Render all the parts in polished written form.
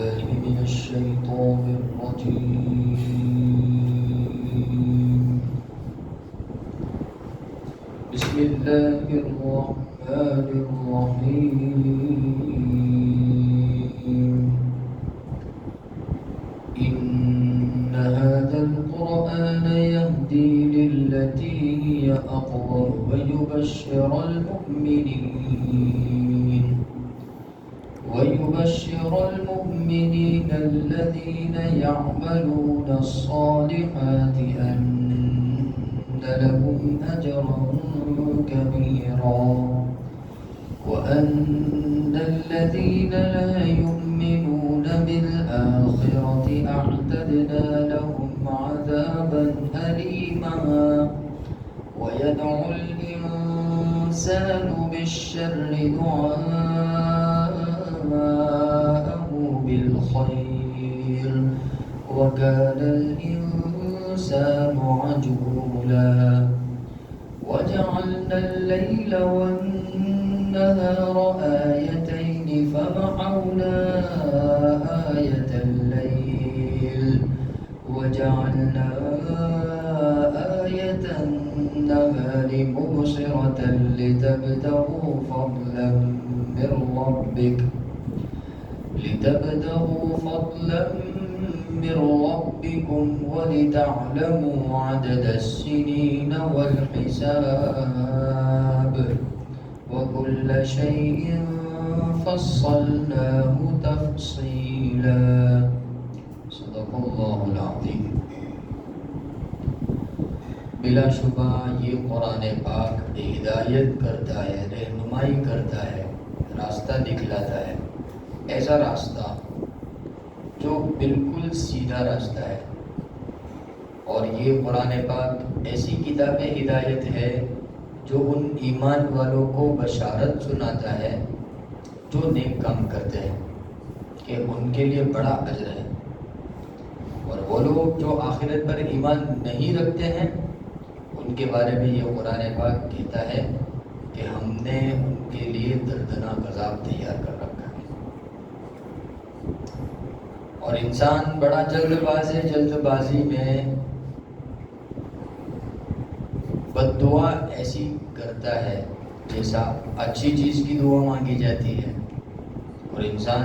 بالله من الشيطان الرجيم. بسم الله الرحمن الرحيم. إن هذا القرآن يهدي للتي هي أقوم ويبشر المؤمنين الذين يعملون الصالحات أن لهم أجرا كبيرا وأن الذين لا يؤمنون بالآخرة أعتدنا لهم عذابا أليما. ويدعو الإنسان بالشر دعاءه بالخير وكان الإنسان عجولا. وجعلنا الليل والنهار آيتين فمحونا آية الليل وجعلنا آية النهار مبصرة لتبتغوا فضلا من ربكم ولتعلموا عدد السنين والحساب وكل شيء فصلناه تفصيلا. صدق اللہ العظیم. بلا شبہ یہ قرآن پاک ہدایت کرتا ہے، رہنمائی کرتا ہے، راستہ دکھلاتا ہے، ایسا راستہ جو بالکل سیدھا راستہ ہے. اور یہ قرآن پاک ایسی کتاب ہدایت ہے جو ان ایمان والوں کو بشارت سناتا ہے جو نیک کام کرتے ہیں کہ ان کے لیے بڑا اجر ہے. اور وہ لوگ جو آخرت پر ایمان نہیں رکھتے ہیں ان کے بارے میں یہ قرآن پاک کہتا ہے کہ ہم نے ان کے لیے دردناک عذاب تیار کر رکھا ہے. اور انسان بڑا جلد بازی میں بد دعا ایسی کرتا ہے جیسا اچھی چیز کی دعا مانگی جاتی ہے، اور انسان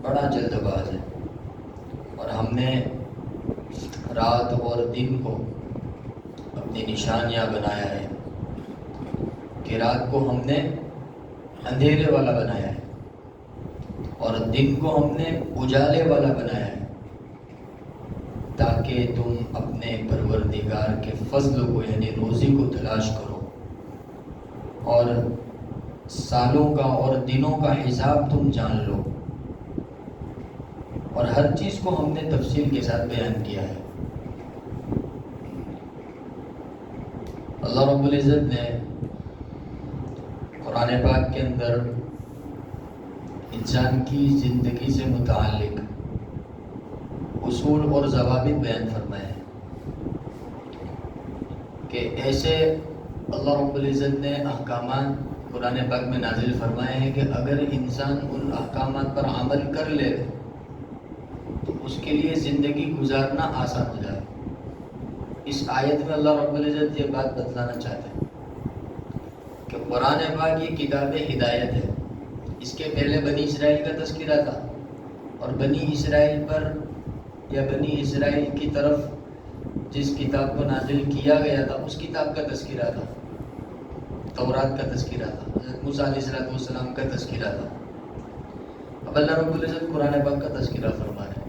بڑا جلد باز ہے. اور ہم نے رات اور دن کو اپنی نشانیاں بنایا ہے کہ رات کو ہم نے اندھیرے والا بنایا ہے اور دن کو ہم نے اجالے والا بنایا ہے تاکہ تم اپنے پروردگار کے فضل کو یعنی روزی کو تلاش کرو اور سالوں کا اور دنوں کا حساب تم جان لو. اور ہر چیز کو ہم نے تفصیل کے ساتھ بیان کیا ہے. اللہ رب العزت نے قرآن پاک کے اندر انسان کی زندگی سے متعلق اصول اور ضوابط بیان فرمائے ہیں کہ ایسے اللہ رب العزت نے احکامات قرآن پاک میں نازل فرمائے ہیں کہ اگر انسان ان احکامات پر عمل کر لے تو اس کے لیے زندگی گزارنا آسان ہو جائے. اس آیت میں اللہ رب العزت یہ بات بتلانا چاہتے ہیں کہ قرآن پاک یہ کتاب ہدایت ہے. اس کے پہلے بنی اسرائیل کا تذکرہ تھا اور بنی اسرائیل پر یا بنی اسرائیل کی طرف جس کتاب کو نازل کیا گیا تھا اس کتاب کا تذکرہ تھا، تورات کا تذکرہ تھا، حضرت موسیٰ علیہ السلام کا تذکرہ تھا. اب اللہ رب العزت قرآن پاک کا تذکرہ فرما رہے ہیں.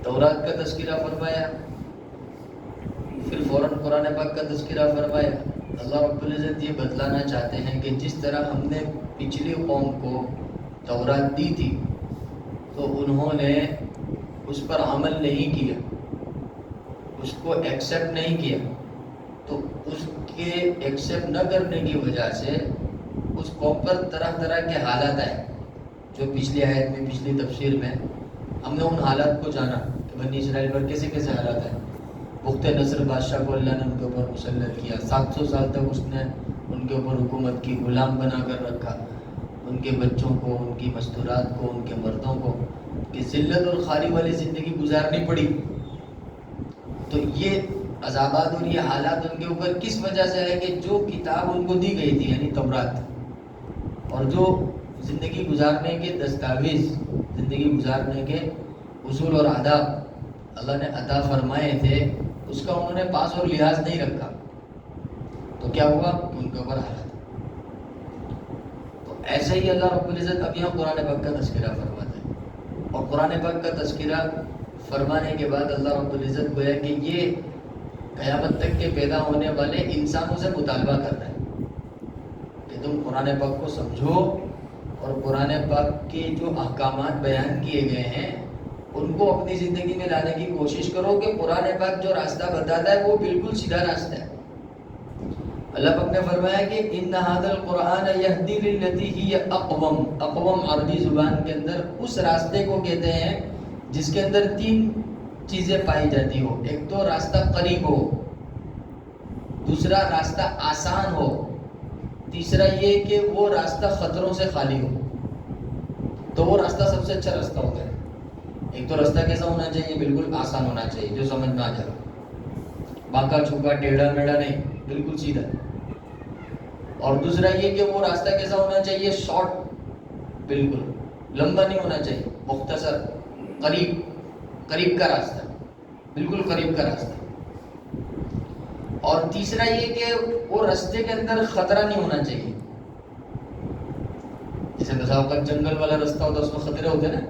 تورات کا تذکرہ فرمایا، پھر فوراً قرآن پاک کا تذکرہ فرمایا. اللہ رب العزت یہ بتلانا چاہتے ہیں کہ جس طرح ہم نے پچھلی قوم کو تورات دی تھی تو انہوں نے اس پر عمل نہیں کیا، اس کو ایکسیپٹ نہیں کیا، تو اس کے ایکسیپٹ نہ کرنے کی وجہ سے اس قوم پر طرح طرح کے حالات آئے جو پچھلی آیت میں پچھلی تفسیر میں ہم نے ان حالات کو جانا کہ بنی اسرائیل پر کیسے کیسے حالات آئے. بخت نصر بادشاہ کو اللہ نے ان کے اوپر مسلط کیا، 700 سال تک اس نے ان کے اوپر حکومت کی، غلام بنا کر رکھا، ان کے بچوں کو، ان کی مستورات کو، ان کے مردوں کو. کہ ذلت اور خالی والی زندگی گزارنی پڑی. تو یہ عذابات اور یہ حالات ان کے اوپر کس وجہ سے ہے کہ جو کتاب ان کو دی گئی تھی یعنی تورات، اور جو زندگی گزارنے کے دستاویز، زندگی گزارنے کے اصول اور آداب اللہ نے عطا فرمائے تھے، اس کا انہوں نے پاس اور لحاظ نہیں رکھا. تو کیا ہوا؟ ان کے اوپر حالات. تو ایسے ہی اللہ رب العزت اب یہاں قرآن پاک کا تذکرہ فرماتا ہے. اور قرآن پاک کا تذکرہ فرمانے کے بعد اللہ رب العزت گویا کہ یہ قیامت تک کے پیدا ہونے والے انسانوں سے مطالبہ کر رہے ہیں کہ تم قرآن پاک کو سمجھو اور قرآن پاک کے جو احکامات بیان کیے گئے ہیں ان کو اپنی زندگی میں لانے کی کوشش کرو کہ قرآن پاک جو راستہ بتاتا ہے وہ بالکل سیدھا راستہ ہے. اللہ پاک نے فرمایا کہ ان ھذا القرآن یہدی للتی ہی اقوم. اقوم عربی زبان کے اندر اس راستے کو کہتے ہیں جس کے اندر 3 چیزیں پائی جاتی ہو. ایک تو راستہ قریب ہو، دوسرا راستہ آسان ہو، تیسرا یہ کہ وہ راستہ خطروں سے خالی ہو. تو وہ راستہ سب سے اچھا راستہ ہوتا ہے. ایک تو راستہ کیسا ہونا چاہیے؟ بالکل آسان ہونا چاہیے، جو سمجھ میں آ جائے، باکا چھوکا ٹیڑھا میڑھا نہیں، بالکل سیدھا. اور دوسرا یہ کہ وہ راستہ کیسا ہونا چاہیے؟ شارٹ، بالکل لمبا نہیں ہونا چاہیے، مختصر، قریب کا راستہ، بالکل قریب کا راستہ. اور تیسرا یہ کہ وہ راستے کے اندر خطرہ نہیں ہونا چاہیے. جیسے بسا اوقات جنگل والا راستہ ہوتا ہے اس میں خطرے ہوتے ہیں نا.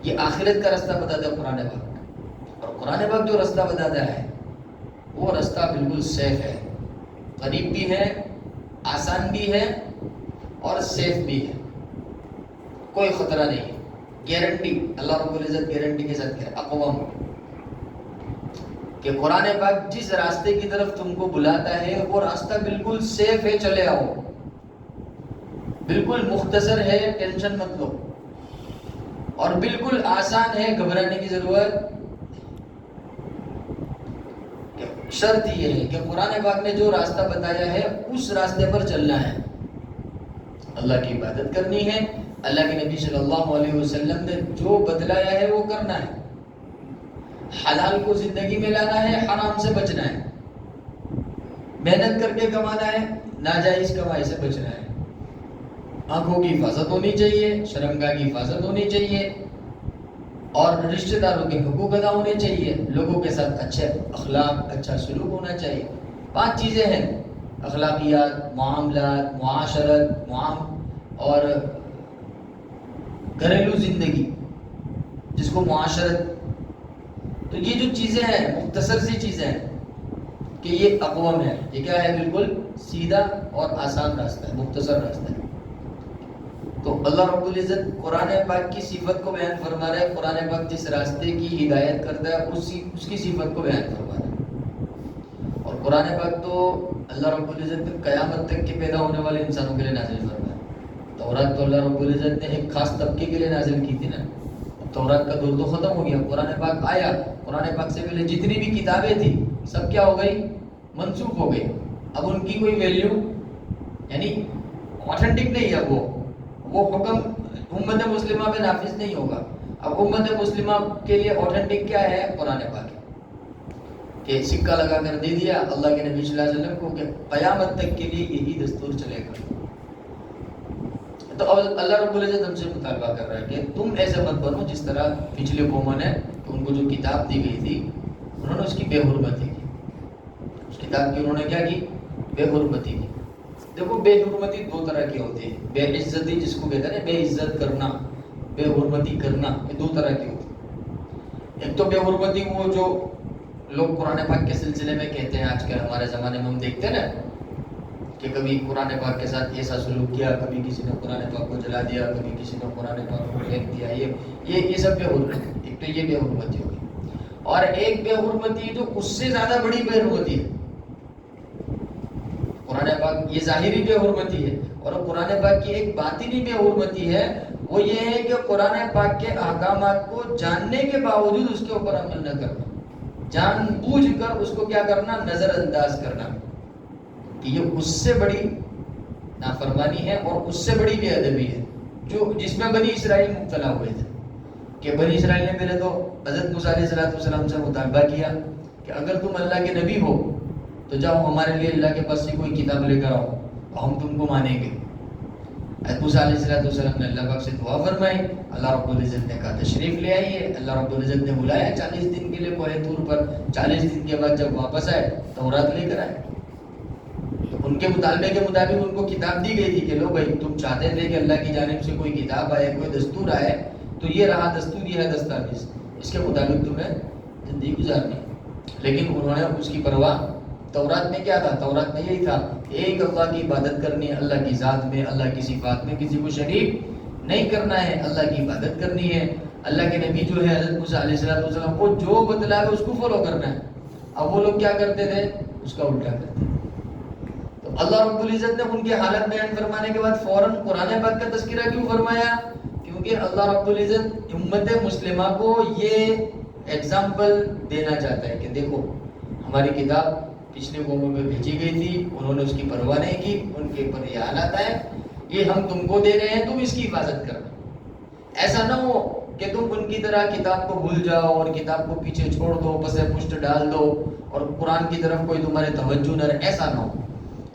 یہ آخرت کا راستہ بتاتا ہے قرآن پاک. اور قرآن پاک جو راستہ بتاتا ہے وہ راستہ بالکل سیف ہے، قریب بھی ہے، آسان بھی ہے اور سیف بھی ہے. کوئی خطرہ نہیں ہے. گارنٹی اللہ رب العزت گارنٹی کے ساتھ کہہ رہا اقوام کہ قرآن پاک جس راستے کی طرف تم کو بلاتا ہے وہ راستہ بالکل سیف ہے، چلے آؤ، بالکل مختصر ہے، ٹینشن مت لو، اور بالکل آسان ہے، گھبرانے کی ضرورت. شرط یہ ہے کہ قرآن پاک نے جو راستہ بتایا ہے اس راستے پر چلنا ہے، اللہ کی عبادت کرنی ہے، اللہ کے نبی صلی اللہ علیہ وسلم نے جو بتلایا ہے وہ کرنا ہے، حلال کو زندگی میں لانا ہے، حرام سے بچنا ہے، محنت کر کے کمانا ہے، ناجائز کمائی سے بچنا ہے، آنکھوں کی حفاظت ہونی چاہیے، شرمگاہ کی حفاظت ہونی چاہیے، اور رشتہ داروں کے حقوق ادا ہونے چاہیے، لوگوں کے ساتھ اچھے اخلاق، اچھا سلوک ہونا چاہیے. 5 چیزیں ہیں: اخلاقیات، معاملات، معاشرت، اور گھریلو زندگی جس کو معاشرت. تو یہ جو چیزیں ہیں مختصر سی چیزیں ہیں کہ یہ اقوام ہے. یہ کیا ہے؟ بالکل سیدھا اور آسان راستہ ہے، مختصر راستہ ہے. تو اللہ رب العزت قرآن پاک کی صفت کو بیان فرما رہا ہے. قرآن پاک جس راستے کی ہدایت کرتا ہے اس کی صفت کو بیان فرما رہا ہے. اور قرآن پاک تو اللہ رب العزت نے قیامت تک کے پیدا ہونے والے انسانوں کے لیے نازل فرمایا. تورات تو اللہ رب العزت نے ایک خاص طبقے کے لیے نازل کی تھی نا. تورات کا دور تو ختم ہو گیا، قرآن پاک آیا. قرآن پاک سے پہلے جتنی بھی کتابیں تھیں سب کیا ہو گئی؟ منسوخ ہو گئی. اب ان کی کوئی ویلیو یعنی آتھینٹک نہیں ہے. وہ حکم امت مسلمہ پہ نافذ نہیں ہوگا. اب امت مسلمہ کے لیے آتھینٹک کیا ہے؟ قرآن پاک کہ سکہ لگا کر دے دیا اللہ کے نبی صلی اللہ علیہ وسلم کو کہ قیامت تک کے لیے یہی دستور چلے گا. تو اللہ رب العزت ہم سے مطالبہ کر رہا ہے کہ تم ایسے مت بنو جس طرح پچھلے قوموں نے، ان کو جو کتاب دی گئی تھی انہوں نے اس کی بے حرمتی کی. اس کتاب کی انہوں نے کیا کی؟ بے حرمتی کی. دیکھو بے حرمتی 2 طرح کی ہوتی ہے. بے عزتی جس کو کہتے ہیں نا، بے عزت کرنا، بے حرمتی کرنا، یہ 2 طرح کی ہوتی ہے. ایک تو بے حرمتی وہ جو لوگ قرآن پاک کے سلسلے میں کہتے ہیں، آج کل ہمارے زمانے میں ہم دیکھتے ہیں نا کہ کبھی قرآن پاک کے ساتھ ایسا سلوک کیا، کبھی کسی نے قرآن پاک کو جلا دیا، کبھی کسی نے قرآن پاک کو پھینک دیا. یہ سب بے حرمتی. ایک تو یہ بے حرمتی ہوگی. اور ایک بے حرمتی جو اس سے زیادہ بڑی بے حرمتی ہے. قرآن پاک یہ ظاہری بے حرمتی ہے، اور قرآن پاک کی ایک باطنی بے حرمتی ہے. وہ یہ ہے کہ قرآن پاک کے احکامات کو جاننے کے باوجود اس کے اوپر عمل نہ کرنا، جان بوجھ کر اس کو کیا کرنا؟ نظر انداز کرنا. کہ یہ اس سے بڑی نافرمانی ہے اور اس سے بڑی بے ادبی ہے جس میں بنی اسرائیل مبتلا ہوئے تھے. کہ بنی اسرائیل نے پہلے تو حضرت موسیٰ علیہ السلام سے مطالبہ کیا کہ اگر تم اللہ کے نبی ہو تو جاؤ ہمارے لیے اللہ کے پاس سے کوئی کتاب لے کر آؤ تو ہم تم کو مانیں گے. حضرت موسیٰ علیہ السلام نے اللہ پاک سے دعا فرمائی. اللہ رب العزت نے کہا تشریف لے آئیے. اللہ رب العزت نے بلایا 40 دن کے لیے کوہ طور پر. 40 دن کے بعد جب واپس آئے تورات لے کر آئے. ان کے مطالبے کے مطابق ان کو کتاب دی گئی تھی کہ لو بھائی تم چاہتے تھے کہ اللہ کی جانب سے کوئی کتاب آئے, کوئی دستور آئے, تو یہ رہا دستور, یہ ہے دستاویز, اس کے مطابق تمہیں زندگی گزارنی. لیکن انہوں نے اس کی پرواہ, تورات میں کیا تھا؟ تورات میں یہی تھا ایک اللہ کی عبادت کرنی ہے, اللہ کی ذات میں, اللہ کی صفات میں کسی کو شریک نہیں کرنا ہے, اللہ کی عبادت کرنی ہے. اللہ کے نبی جو ہے حضرت موسیٰ علیہ السلام کو جو بتلائے اس کو فالو کرنا ہے. اب وہ لوگ کیا کرتے تھے؟ اس کا الٹا کرتے. تو اللہ رب العزت نے ان کی حالت بیان فرمانے کے بعد فوراً قرآن پاک کا تذکرہ کیوں فرمایا؟ کیونکہ اللہ رب العزت امت مسلمہ کو یہ ایگزامپل دینا چاہتا ہے کہ دیکھو ہماری کتاب پچھلے قوموں میں بھیجی گئی تھی, انہوں نے اس کی پرواہ نہیں کی, ان کے اوپر یہ حالات آئے, یہ ہم تم کو دے رہے ہیں, تم اس کی حفاظت کرنا. ایسا نہ ہو کہ تم ان کی طرح کتاب کو بھول جاؤ اور کتاب کو پیچھے چھوڑ دو, پس پشت ڈال دو اور قرآن کی طرف کوئی تمہارے توجہ نہ رہے, ایسا نہ ہو.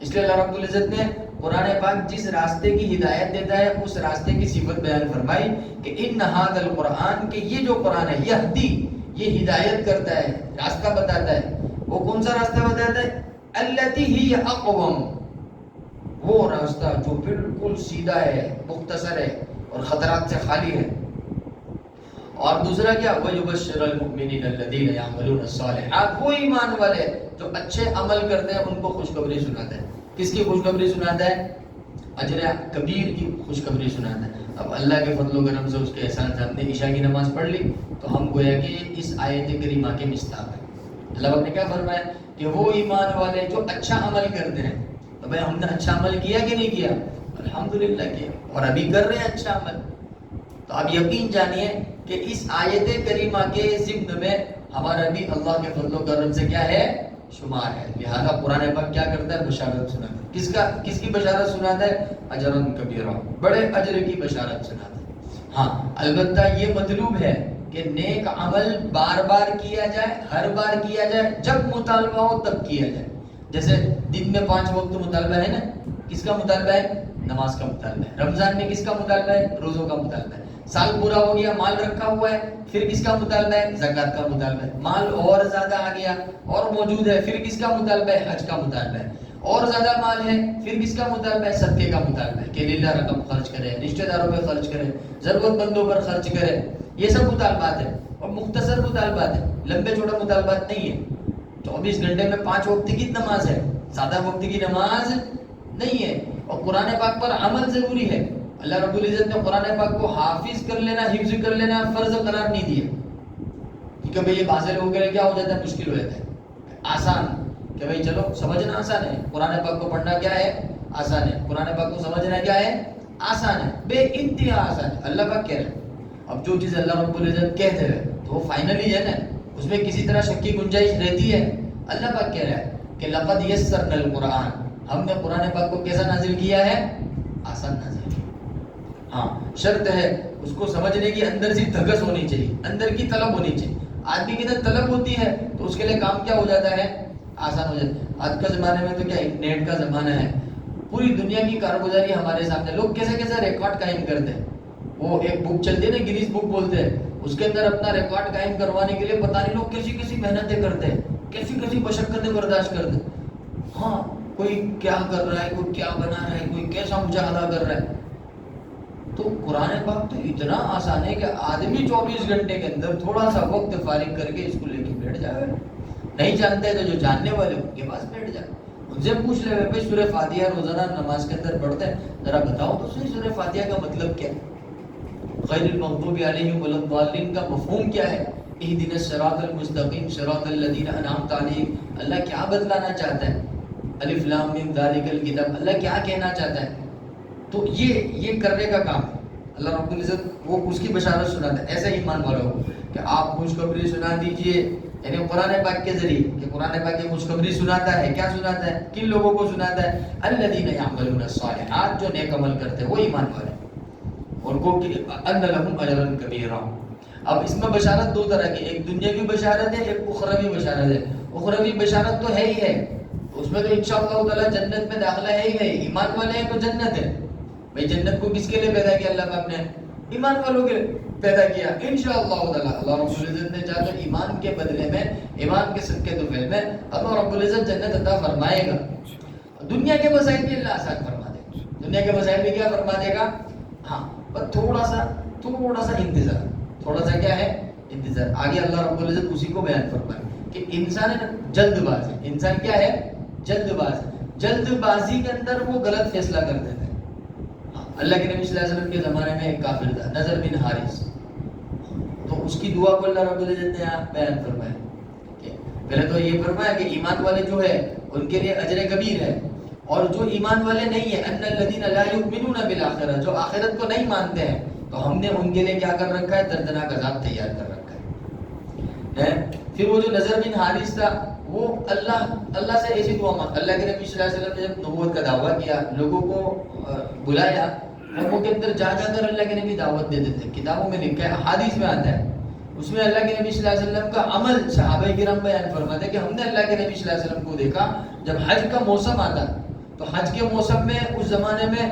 اس لیے اللہ رب العزت نے قرآن پاک جس راستے کی ہدایت دیتا ہے اس راستے کی صفت بیان فرمائی کہ ان ھذا القرآن, کہ یہ جو قرآن ہے یہدی, یہ ہدایت کرتا ہے, راستہ بتاتا ہے. وہ کون سا راستہ بتاتا ہے؟ التی ہی اقوم, وہ راستہ جو بالکل سیدھا ہے, مختصر ہے اور خطرات سے خالی ہے. اور دوسرا کیا؟ وَيُبَشِّرَ الْمُؤْمِنِينَ الَّذِينَ يَعْمَلُونَ الصَّالِحَاتِ, وہ ایمان والے جو اچھے عمل کرتے ہیں ان کو خوشخبری سناتا ہے. کس کی خوشخبری سناتا ہے؟ اجر کبیر کی خوشخبری سناتا ہے. اب اللہ کے فضل و کرم سے اس کے احسان سے ہم نے عشاء کی نماز پڑھ لی تو ہم گویا کہ اس آیت کریمہ کے مصداق ہیں. اللہ نے کیا فرمایا کہ وہ ایمان والے جو اچھا عمل کرتے ہیں. تو بھائی ہم نے اچھا عمل کیا کہ نہیں کیا؟ الحمدللہ کیا, اور ابھی کر رہے ہیں اچھا عمل. تو آپ یقین جانیے کہ اس آیت کریمہ کے ضمن میں ہمارا بھی اللہ کے فضل و کرم سے کیا ہے؟ شمار ہے. لہذا قرآن پاک کیا کرتا ہے؟ بشارت سناتا ہے. کس کی بشارت سناتا ہے؟ اجرن کبیرہ, بڑے اجر کی بشارت سناتا ہے. ہاں البتہ یہ مطلوب ہے کہ نیک عمل بار بار کیا جائے, ہر بار کیا جائے, جب مطالبہ ہو تب کیا جائے. جیسے دن میں 5 وقت مطالبہ ہے نا, کس کا مطالبہ ہے؟ نماز کا مطالبہ ہے. رمضان میں کس کا مطالبہ ہے؟ روزوں کا مطالبہ ہے. سال پورا ہو گیا, مال رکھا ہوا ہے, پھر کس کا مطالبہ ہے؟ زکوٰۃ کا مطالبہ ہے. مال اور زیادہ آ گیا اور موجود ہے, پھر کس کا مطالبہ ہے؟ حج کا مطالبہ ہے. اور زیادہ مال ہے, پھر کس کا مطالبہ ہے؟ صدقے کا مطالبہ ہے کہ للہ رقم خرچ کرے, رشتہ داروں پہ خرچ کرے, ضرورت مندوں پر خرچ کرے. یہ سب مطالبات ہیں اور مختصر مطالبات ہیں, لمبے چھوٹے مطالبات نہیں ہیں. 24 گھنٹے میں 5 وقت کی نماز ہے, زیادہ وقت کی نماز نہیں ہے. اور قرآن پاک پر عمل ضروری ہے. اللہ رب العزت نے قرآن پاک کو حافظ کر لینا, حفظ کر لینا فرض قرار نہیں دیا کہ بھئی یہ بازل ہو گئے کیا ہو جاتا ہے؟ مشکل ہو جاتا ہے. آسان کہ بھئی چلو سمجھنا آسان ہے, قرآن پاک کو پڑھنا کیا ہے؟ آسان ہے. قرآن پاک کو سمجھنا کیا ہے؟ آسان ہے, بے انتہا آسان ہے. اللہ پاک کہہ رہے ہیں. اب جو چیز اللہ رب العزت کہتے ہیں تو وہ فائنلی ہے نا, اس میں کسی طرح شک کی گنجائش رہتی ہے. اللہ پاک کہہ رہا ہے کہ لقد یسرنا القرآن, ہم نے قرآن پاک کو کیسا نازل کیا ہے؟ آسان نازل کیا. ہاں شرط ہے اس کو سمجھنے کی اندر سے دھگس ہونی چاہیے, اندر کی طلب ہونی چاہیے. آدمی کی اندر طلب ہوتی ہے تو اس کے لیے کام کیا ہو جاتا ہے؟ آسان ہو جاتا ہے. آج کا زمانے میں تو کیا نیٹ کا زمانہ ہے, پوری دنیا کی کارگزاری ہمارے سامنے. لوگ کیسے کیسے ریکارڈ قائم کرتے ہیں. وہ ایک بک چلتی ہے نا, گنیز بک بولتے ہیں, اس کے اندر اپنا ریکارڈ قائم کروانے کے لیے پتہ نہیں لوگ کیسی کیسی محنتیں کرتے ہیں, کیسی کیسی مشقتیں برداشت کرتے ہیں. ہاں کوئی کیا کر رہا ہے, کوئی کیا بنا رہا ہے, کوئی کیسا مجاہدہ کر رہا ہے. تو قرآن پاک تو اتنا آسان ہے کہ آدمی 24 گھنٹے کے اندر تھوڑا سا وقت فارغ کر کے اس کو لے کے بیٹھ جائے. نہیں جانتے تو جو جاننے والے ان کے پاس بیٹھ جائے, ان سے پوچھ لے بھائی سورہ فاتحہ روزانہ نماز کے اندر پڑھتے ہیں, ذرا بتاؤ تو صحیح سورہ فاتحہ کا مطلب کیا ہے؟ غیر المغضوب علیہم ولا الضالین کا مفہوم کیا ہے؟ اہدنا الصراط المستقیم صراط الذین انعمت علیہم. اللہ کیا بتلانا چاہتا ہے؟ الف لام میم ذالک الکتاب, اللہ کیا کہنا چاہتا ہے؟ تو یہ کرنے کا کام ہے. اللہ رب العزت وہ اس کی بشارت سناتا ہے. ایسا ایمان والوں کو کہ آپ خوشخبری سنا دیجئے, یعنی قرآن پاک کے ذریعے, کہ قرآن پاک کی خوشخبری سناتا ہے. کیا سناتا ہے؟ کن لوگوں کو سناتا ہے؟ الذین یعملون الصالحات, جو نیک عمل کرتے ہیں وہ ایمان والے. ان کو ان لہم اجرا کبیرا, اب اس میں بشارت دو طرح کی، ایک دنیاوی بشارت ہے، ایک اخروی بشارت ہے۔ اخروی بشارت تو ہے ہی ہے، اس میں تو انشاءاللہ تعالی جنت میں داخلہ ہے ہی ہے، ایمان والے ہیں تو جنت ہے۔ بھائی جنت کو کس کے لیے پیدا کیا اللہ پاک نے؟ ایمان والوں کے پیدا کیا انشاءاللہ تعالی۔ اللہ رب العزت نے چاہا تو ایمان کے بدلے میں، ایمان کے صدقے طفیل میں اللہ رب العزت جنت عطا فرمائے گا۔ دنیا کے مسائل بھی اللہ آسان فرما دے گا، دنیا کے مسائل بھی کیا فرما دے گا؟ ہاں، پر تھوڑا سا انتظار، تھوڑا سا کیا ہے؟ انتظار۔ آگے اللہ رب العزت اسی کو بیان فرمائے کہ انسان ہے نا جلد باز ہے، انسان کیا ہے؟ جلد باز ہے۔ جلد بازی کے اندر وہ غلط فیصلہ کر دیتے ہیں۔ اللہ کے نبی صلی اللہ علیہ وسلم کے زمانے میں ایک کافر تھا نضر بن حارث، تو اس کی دعا کو اللہ رب العزت نے یہاں بیان فرمایا کہ پہلے تو یہ فرمایا کہ ایمان والے جو ہے ان کے لیے اجر کبیر ہے، اور جو ایمان والے نہیں ہے ان الذین لا یؤمنون بالآخرہ، جو آخرت کو نہیں مانتے ہیں تو ہم نے ان کے لیے کیا کر رکھا ہے؟ دردناک عذاب تیار کر رکھا ہے۔ پھر وہ جو نضر بن حارث تھا وہ اللہ سے ایسی دعا مانگ، اللہ کے نبی صلی اللہ علیہ وسلم نے جب نبوت کا دعویٰ کیا، لوگوں کو بلایا، قوموں کے اندر جا کر اللہ کے نبی دعوت دیتے تھے۔ کتابوں میں لکھا ہے، حدیث میں آتا ہے، اس میں اللہ کے نبی صلی اللہ علیہ وسلم کا عمل صحابہ کرام بیان فرماتے ہیں کہ ہم نے اللہ کے نبی صلی اللہ علیہ وسلم کو دیکھا جب حج کا موسم آتا تو حج کے موسم میں اس زمانے میں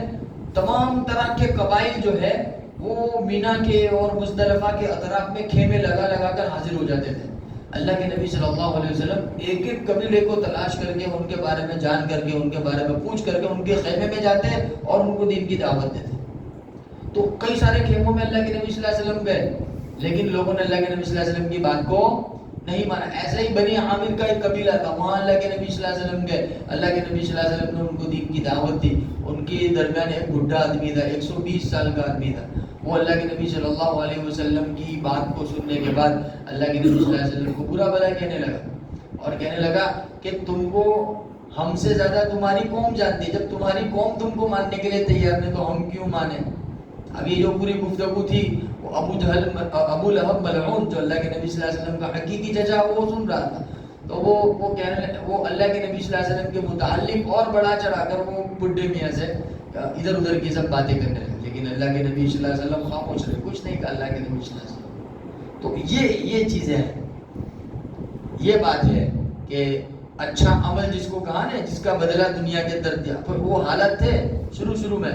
تمام طرح کے قبائل جو ہے وہ مینا کے اور مزدلفہ کے اطراف میں خیمے لگا کر حاضر ہو جاتے تھے۔ اللہ کے نبی صلی اللہ علیہ وسلم ایک ایک قبیلے کو تلاش کر کے ان کے بارے میں جان کر کے ان کے بارے میں پوچھ کر کے ان کے خیمے میں جاتے اور ان کو دین کی دعوت دیتے۔ تو کئی سارے خیموں میں اللہ کے نبی صلی اللہ علیہ وسلم گئے، لیکن لوگوں نے اللہ کے نبی صلی اللہ علیہ وسلم کی بات کو نہیں مانا۔ ایسا ہی بنی عامر کا ایک قبیلہ تھا، وہاں اللہ کے نبی صلی اللہ علیہ وسلم گئے، اللہ کے نبی صلی اللہ علیہ وسلم نے ان کو دین کی دعوت دی۔ ان کے درمیان ایک بڈھا آدمی تھا، 120 سال کا آدمی تھا، وہ اللہ کے نبی صلی اللہ علیہ وسلم کی بات کو سننے کے بعد اللہ کے نبی صلی اللہ علیہ وسلم کو برا بھلا کہنے لگا، اور کہنے لگا کہ تم کو ہم سے زیادہ تمہاری قوم جانتی ہے، جب تمہاری قوم تم کو ماننے کے لیے تیار نہیں تو ہم کیوں مانیں؟ اب یہ جو پوری گفتگو تھی وہ ابو لہب ملعون جو اللہ کے نبی صلی اللہ علیہ وسلم کا حقیقی چچا وہ سن رہا تھا، تو وہ اللہ کے نبی صلی اللہ علیہ وسلم کے متعلق اور بڑا چڑھا کر وہ بڈھے میاں سے ادھر ادھر کی سب باتیں کرنے لگے، لیکن اللہ کے نبی صلی اللہ علیہ وسلم خاموش رہے، کچھ نہیں کہا اللہ کے نبی صلی اللہ علیہ وسلم۔ تو یہ چیزیں ہیں، یہ بات ہے کہ اچھا عمل جس کو کہا نا، جس کا بدلہ دنیا کے اندر دیا، پھر وہ حالت تھے شروع میں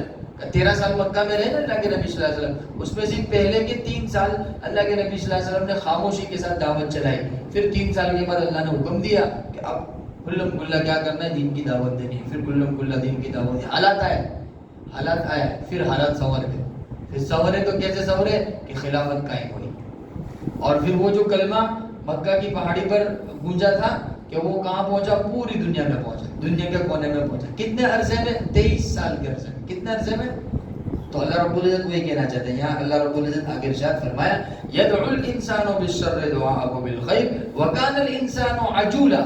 13 سال مکہ میں رہے نا اللہ کے نبی صلی اللہ علیہ وسلم، اس میں سے پہلے کے 3 سال اللہ کے نبی صلی اللہ علیہ وسلم نے خاموشی کے ساتھ دعوت چلائی، پھر 3 سال کے بعد اللہ نے حکم دیا کہ اب کلم کلہ کیا کرنا ہے؟ دین کی دعوت دینی ہے، پھر کلم کلہ دین کی دعوت دی۔ حالات آئے، پھر حالات سنور گئے، پھر سنورے تو کیسے سنورے کہ خلافت قائم ہوئی، اور پھر وہ جو کلمہ مکہ کی پہاڑی پر گونجا تھا کہ وہ کہاں پہنچا؟ پوری دنیا میں پہنچا، دنیا کے کونے میں پہنچا۔ کتنے عرصے میں؟ 23 سال کے عرصے میں۔ کتنے عرصے میں؟ تو اللہ رب العزت وہی کہنا چاہتے ہیں یہاں، اللہ رب العزت آگے ارشاد فرمایا یدعو الانسان بالشر دعاءه بالخیر وکان الانسان عجولا،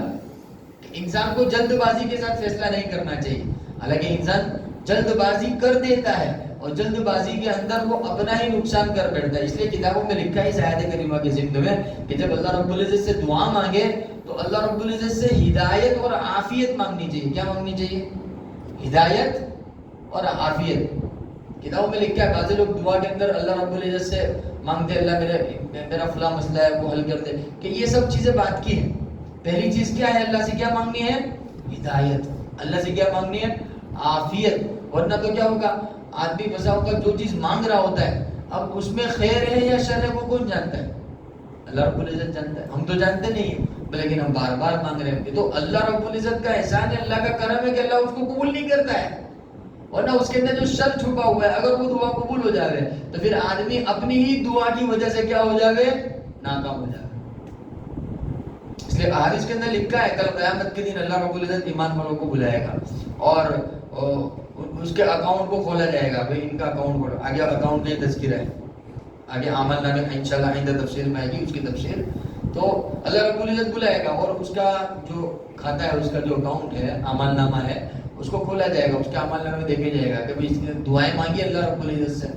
انسان کو جلد بازی کے ساتھ فیصلہ نہیں کرنا چاہیے، حالانکہ انسان جلد بازی کر دیتا ہے اور جلد بازی کے اندر وہ اپنا ہی نقصان کر بیٹھتا ہے۔ اس لیے کتابوں میں لکھا ہے اس آیت کریمہ کے ضمن میں کہ جب اللہ رب العزت سے دعا مانگے تو اللہ رب العزت سے ہدایت اور عافیت مانگنی چاہیے۔ کیا مانگنی چاہیے؟ ہدایت اور عافیت۔ کتابوں میں لکھا ہے بعض لوگ دعا کے اندر اللہ رب العزت سے مانگتے اللہ میرا فلاں مسئلہ ہے وہ حل کر دے، کہ یہ سب چیزیں بات کی ہیں۔ پہلی چیز کیا ہے؟ اللہ سے کیا مانگنی ہے؟ ہدایت۔ اللہ سے کیا مانگنی ہے؟ عافیت۔ ورنہ تو کیا ہوگا؟ آدمی بسا ہوگا جو چیز مانگ رہا ہوتا ہے، اب اس میں خیر ہے یا شر ہے وہ کون جانتا ہے؟ اللہ رب العزت جانتا ہے، ہم تو جانتے نہیں ہیں، لیکن ہم بار بار مانگ رہے ہیں۔ تو اللہ رب العزت کا احسان ہے، اللہ کا کرم ہے کہ اللہ اس کو قبول نہیں کرتا ہے، ورنہ اس کے اندر جو شر چھپا ہوا ہے اگر وہ دعا قبول ہو جاوے تو پھر آدمی اپنی ہی دعا کی وجہ سے کیا ہو جاوے؟ ناکام ہو جاوے۔ اس لیے حدیث کے اندر لکھا ہے کل قیامت کے دن اللہ رب العزت ایمان والوں کو بلائے گا اور اس کے اکاؤنٹ کو کھولا جائے گا، بھئی ان کا اکاؤنٹ کھولو، آگے اکاؤنٹ کا تذکرہ ہے، آگے عمل نامے انشاءاللہ آئندہ تفسیر میں آئے گی اس کی تفسیر۔ تو اللہ رب العزت بلائے گا اور اس کا جو کھاتا ہے، اس کا جو اکاؤنٹ ہے، عمل نامہ ہے، اس کو کھولا جائے گا، اس کے عمل نامے دیکھے جائے گا کہ اس نے دعائیں مانگی اللہ رب العزت سے،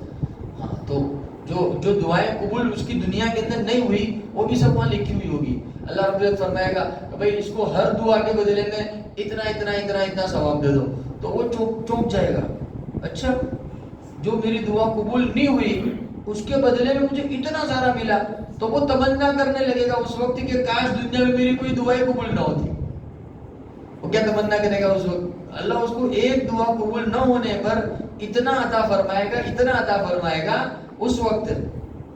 ہاں تو جو دعائیں قبول اس کی دنیا کے اندر نہیں ہوئی وہ بھی سب وہاں لکھی ہوئی ہوگی۔ اللہ رب العزت فرمائے گا کہ بھئی اس کو ہر دعا کے بدلے میں اتنا ثواب دے دو، تو وہ چونک جائے گا، اچھا جو میری دعا قبول نہیں ہوئی اس کے بدلے میں مجھے اتنا سارا ملا، تو وہ تمنا کرنے لگے گا اس وقت کہ کاش دنیا میں میری کوئی دعائیں قبول نہ ہوتی. وہ کیا تمنا کرے گا اس وقت؟ اللہ اس کو ایک دعا قبول نہ ہونے پر اتنا عطا فرمائے گا اس وقت.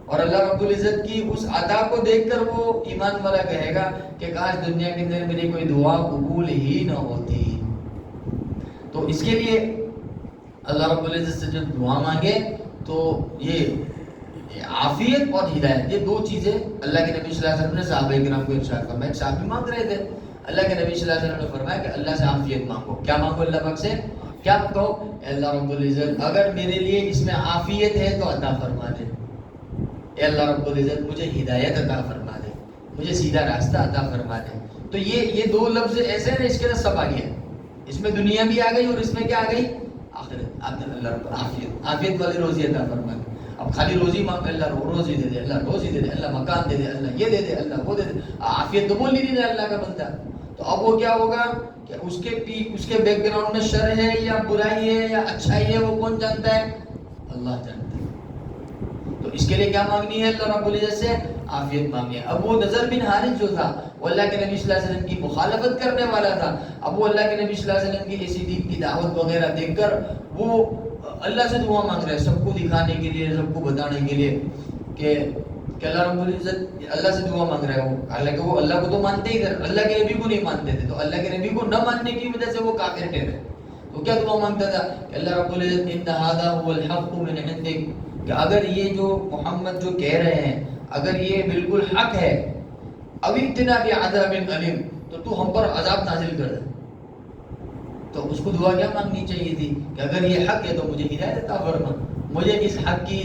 اور اللہ رب العزت کی اس عطا کو دیکھ کر وہ ایمان والا کہے گا کہ کاش دنیا کے اندر میری کوئی دعا قبول ہی نہ ہوتی. تو اس کے لیے اللہ رب العزت سے جب دعا مانگے تو یہ عافیت اور ہدایت، یہ دو چیزیں اللہ کے نبی صلی اللہ علیہ وسلم نے صحابہ کرام کو ارشاد فرمایا. صحابی مانگ رہے تھے، اللہ کے نبی صلی اللہ علیہ وسلم نے فرمایا کہ اللہ سے عافیت مانگو. کیا مانگو اللہ پاک سے؟ کیا کہو؟ اے اللہ رب العزت اگر میرے لیے اس میں عافیت ہے تو عطا فرما دے. اے اللہ رب العزت مجھے ہدایت عطا فرما دے، مجھے سیدھا راستہ عطا فرما دے. تو یہ دو لفظ ایسے ہیں، اس کے اندر سب آ گیا. اس میں دنیا بھی آ گئی اور اس میں کیا آ گئی؟ آخرت. اللہ رب عافیت والی روزی عطا فرما دے. اب خالی روزی مانگ، اللہ روزی دے دے، اللہ روزی دے دے، اللہ مکان دے دے، اللہ یہ دے دے، اللہ وہ دے دے. عافیت تو بول نہیں دے اللہ کا بندہ. تو اب وہ کیا ہوگا کہ اس کے بیک گراؤنڈ میں شر ہے یا برائی ہے یا اچھائی ہے، وہ کون جانتا ہے؟ اللہ جانتا ہے. تو اس کے لیے کیا مانگنی ہے اللہ رب العزت سے؟ عافیت مانگنی ہے. اب وہ نضر بن حارث جو تھا وہ اللہ کے نبی صلی اللہ علیہ وسلم کی مخالفت کرنے والا تھا. اب وہ اللہ کے نبی صلی اللہ علیہ وسلم کی ایسی دین کی دعوت وغیرہ دیکھ کر وہ اللہ سے دعا مانگ رہے ہیں، سب کو دکھانے کے لیے، سب کو بتانے کے لیے کہ اللہ رب العزت اللہ سے دعا مانگ رہے ہیں. حالانکہ وہ اللہ کو تو مانتے ہی تھے، اللہ کے نبی کو نہیں مانتے تھے. تو اللہ کے نبی کو نہ ماننے کی وجہ سے وہ کافر ٹھہرے. تو کیا دعا مانگتا تھا کہ اللہ رب العزت ان ھذا هو الحق من عندک، کہ اگر یہ جو محمد جو کہہ رہے ہیں اگر یہ بالکل حق ہے، ابھی اتنا بھی عذاب علیم، تو تو ہم پر عذاب نازل کر دے. تو اس کو دعا کیا مانگنی چاہیے تھی کہ اگر یہ حق ہے تو مجھے ہدایت عطا فرما، مجھے اس حق کی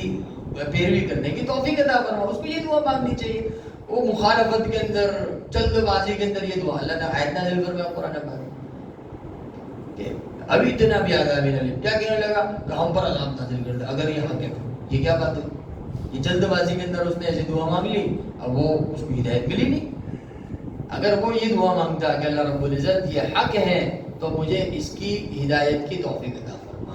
پیروی کرنے کی توفیق عطا فرما. اس کو یہ دعا مانگنی چاہیے. وہ مخالفت کے اندر، جلد بازی کے اندر یہ دعا اللہ نے آیت نازل فرمایا قرآن پاک کہ ابھی اتنا بھی عذاب علیم. کیا کہنے لگا کہ ہم پر عذاب نازل کر دے اگر یہ حق ہے. یہ کیا بات ہے؟ یہ جلد بازی کے اندر اس نے ایسی دعا مانگ لی، اب وہ اس کو ہدایت ملی نہیں. اگر وہ یہ دعا مانگتا کہ اللہ رب العزت یہ حق ہے تو مجھے اس کی ہدایت کی توفیق عطا فرما.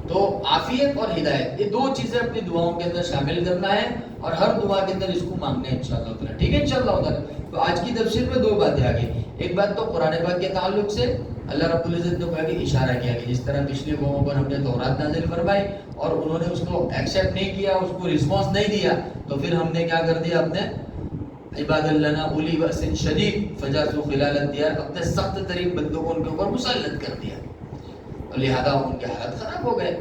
تو عافیت اور ہدایت یہ دو چیزیں اپنی دعاؤں کے اندر شامل کرنا ہے اور ہر دعا کے اندر اس کو مانگنا ہے انشاءاللہ تعالی. ٹھیک ہے انشاءاللہ تعالی. تو آج کی تفسیر میں دو باتیں آ گئی. ایک بات تو قرآن پاک کے تعلق سے اللہ رب العزت نے کہا کہ اشارہ کیا کہ جس طرح پچھلے قوموں پر ہم نے تورات نازل فرمائی اور انہوں نے اس کو ایکسیپٹ نہیں کیا، اس کو رسپانس نہیں دیا، تو پھر ہم نے کیا کر دیا؟ اپنے عباد اللہ اولی بأس شدید فجاسوا خلال الدیار، اپنے سخت ترین بندوں کو ان کے اوپر مسلط کر دیا، لہذا ان کے حالت خراب ہو گئے.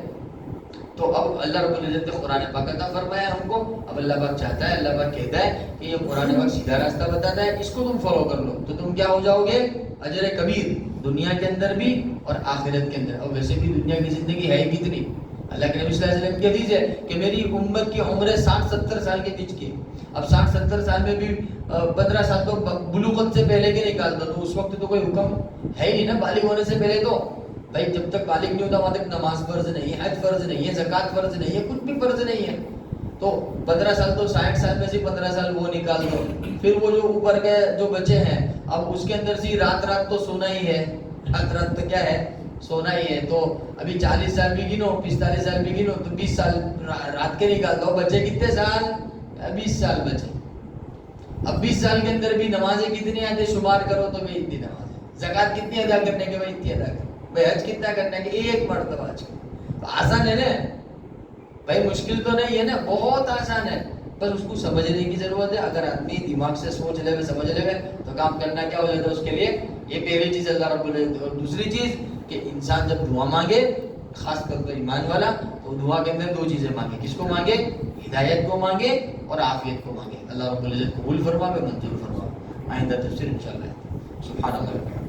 تو اب اللہ رب العزت نے قرآن پاک عطا فرمایا ہم کو. اب اللہ پاک چاہتا ہے، اللہ پاک کہتا ہے کہ یہ قرآن پاک سیدھا راستہ بتاتا ہے، اس کو تم فالو کر لو تو تم کیا ہو جاؤ گے؟ اجر کبیر، دنیا کے اندر بھی اور آخرت کے اندر. اور ویسے بھی دنیا کی زندگی ہے ہی کتنی. اللہ کے نبی صلی اللہ علیہ وسلم کی حدیث ہے کہ میری امت کی عمر 60-70 سال کے بیچ کی. اب 60-70 سال میں بھی 15 سال تو بلوغت سے پہلے کے نکالتا، تو اس وقت تو کوئی حکم ہے ہی نہیں نا بالغ ہونے سے پہلے. تو بھائی جب تک بالغ نہیں ہوتا وہاں تک نماز فرض نہیں ہے، حج فرض نہیں ہے، زکوٰۃ فرض نہیں ہے، کچھ بھی فرض نہیں ہے. تو 15 سال تو 60 سال میں سے 15 سال وہ نکال دو. پھر وہ جو اوپر کے جو بچے ہیں اب اس کے اندر سے رات تو سونا ہی ہے، رات تو کیا ہے؟ سونا ہی ہے. تو ابھی 40 سال بھی گنو، 45 سال بھی گنو، تو 20 سال رات کے نکال دو. بچے کتنے سال؟ 20 سال بچے. اب 20 سال کے اندر بھی نمازیں کتنی آتے شمار کرو تو بھی اتنی نمازیں. زکوٰۃ کتنی ادا کرنے کے بعد اتنی ادا کرو. بھائی حج کتنا کرنے کے؟ ایک مرتبہ حج. تو آسان ہے نا بھائی، مشکل تو نہیں ہے نا، بہت آسان ہے. بس اس کو سمجھنے کی ضرورت ہے. اگر آدمی دماغ سے سوچ لے گا، سمجھ لے گا تو کام کرنا کیا ہو جاتا ہے اس کے لیے. یہ پہلی چیز اللہ رب العزت. اور دوسری چیز کہ انسان جب دعا مانگے، خاص طور پر ایمان والا، تو دعا کے اندر دو چیزیں مانگے. کس کو مانگے؟ ہدایت کو مانگے اور عافیت کو مانگے. اللہ رب العزت قبول فرما، منظور فرما. آئندہ تفسیر انشاءاللہ. سبحان اللہ.